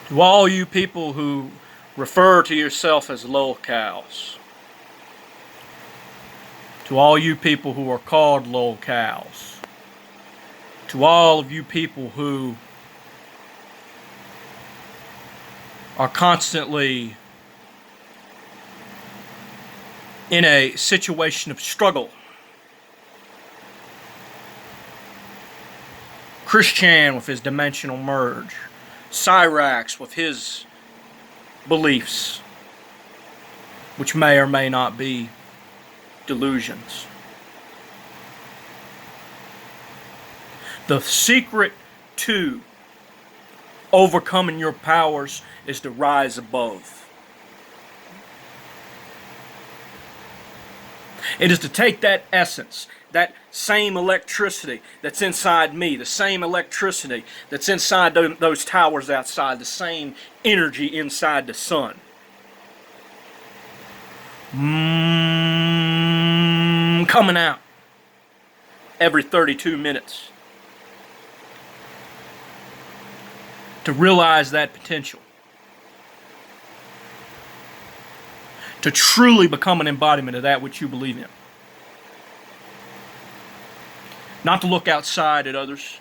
To all you people who refer to yourself as lolcows, to all you people who are called lolcows, to all of you people who are constantly in a situation of struggle, Christian with his dimensional merge, Cyrax with his beliefs, which may or may not be delusions. The secret to overcoming your powers is to rise above. It is to take that essence, that same electricity that's inside me, the same electricity that's inside those towers outside, the same energy inside the sun. Coming out every 32 minutes. To realize that potential. To truly become an embodiment of that which you believe in. Not to look outside at others.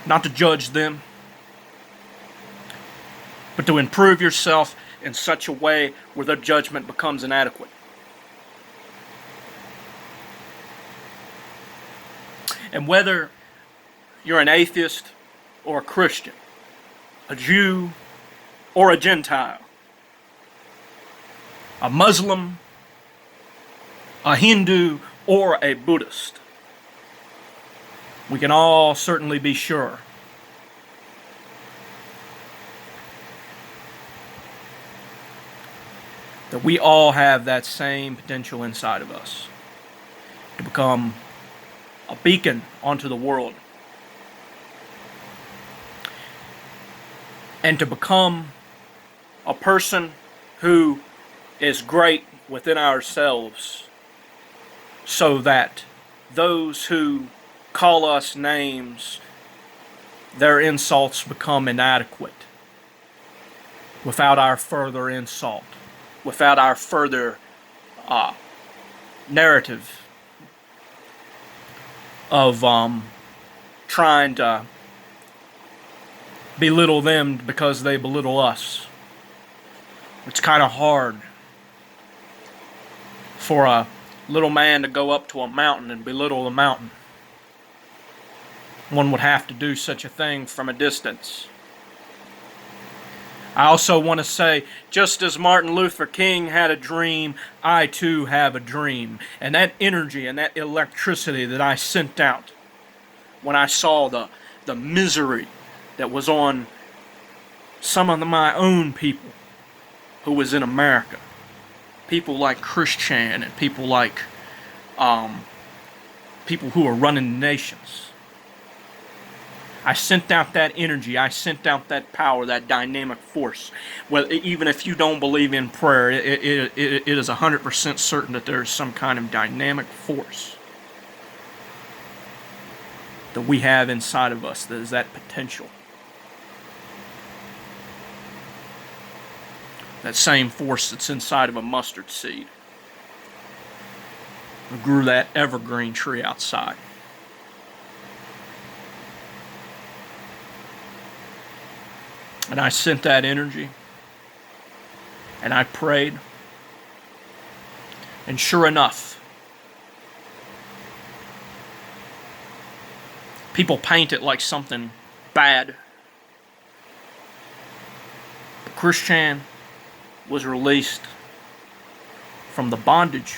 Not to judge them. But to improve yourself in such a way where their judgment becomes inadequate. And whether you're an atheist or a Christian, a Jew or a Gentile, a Muslim, a Hindu, or a Buddhist, we can all certainly be sure that we all have that same potential inside of us to become a beacon onto the world and to become a person who is great within ourselves, so that those who call us names, their insults become inadequate without our further insult, without our further narrative of trying to belittle them because they belittle us. It's kind of hard for a little man to go up to a mountain and belittle the mountain. One would have to do such a thing from a distance. I also want to say, just as Martin Luther King had a dream, I too have a dream. And that energy and that electricity that I sent out when I saw the misery that was on some of my own people who was in America. People like Christian and people like people who are running nations. I sent out that energy. I sent out that power, that dynamic force. Well, even if you don't believe in prayer, it is 100% certain that there is some kind of dynamic force that we have inside of us that is that potential. That same force that's inside of a mustard seed that grew that evergreen tree outside. And I sent that energy, and I prayed, and sure enough, people paint it like something bad. But Christian was released from the bondage,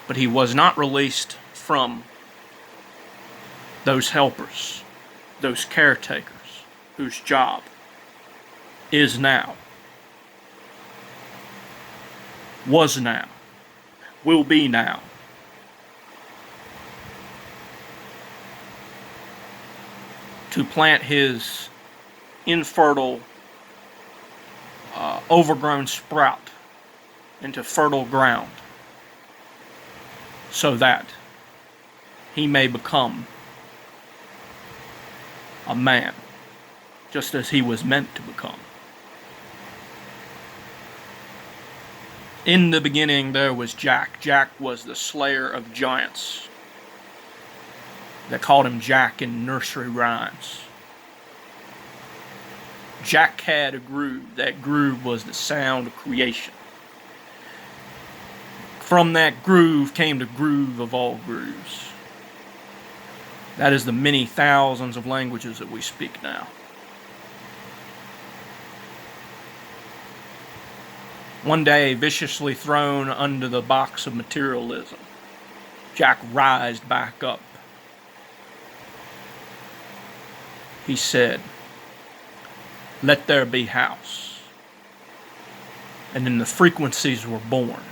but he was not released from those helpers, those caretakers, whose job is now, was now, will be now, to plant his infertile, overgrown sprout into fertile ground, so that he may become a man just as he was meant to become. In the beginning there was Jack. Jack was the slayer of giants. They called him Jack in nursery rhymes. Jack had a groove. That groove was the sound of creation. From that groove came the groove of all grooves. That is the many thousands of languages that we speak now. One day, viciously thrown under the box of materialism, Jack rised back up. He said, "Let there be house." And then the frequencies were born.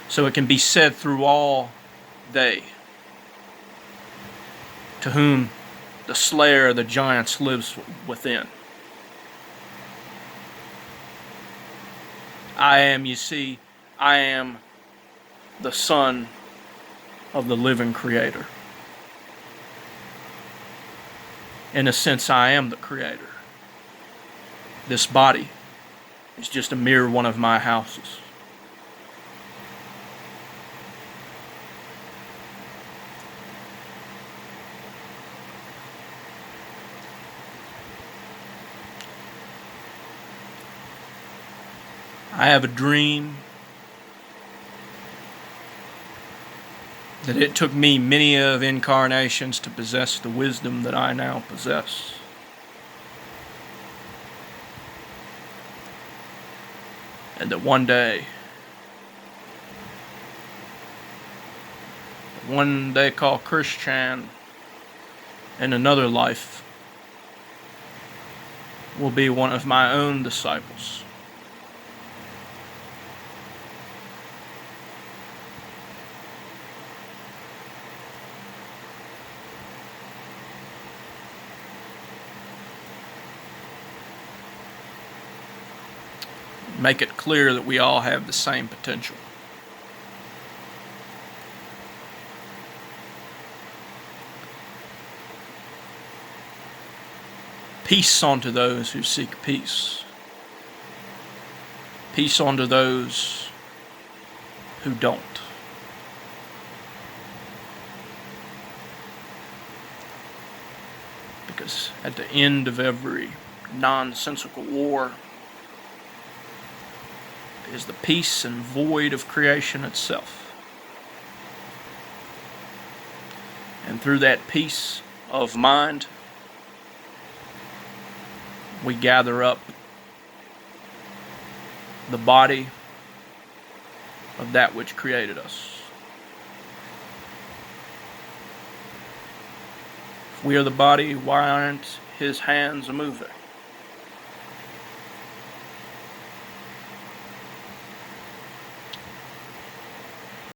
So it can be said through all they, to whom the slayer of the giants lives within. I am, you see, I am the Son of the living Creator. In a sense, I am the Creator. This body is just a mere one of my houses. I have a dream that it took me many of incarnations to possess the wisdom that I now possess. And that one day, the one they call Christian in another life will be one of my own disciples. Make it clear that we all have the same potential. Peace unto those who seek peace. Peace unto those who don't. Because at the end of every nonsensical war is the peace and void of creation itself. And through that peace of mind, we gather up the body of that which created us. If we are the body, why aren't his hands a moving?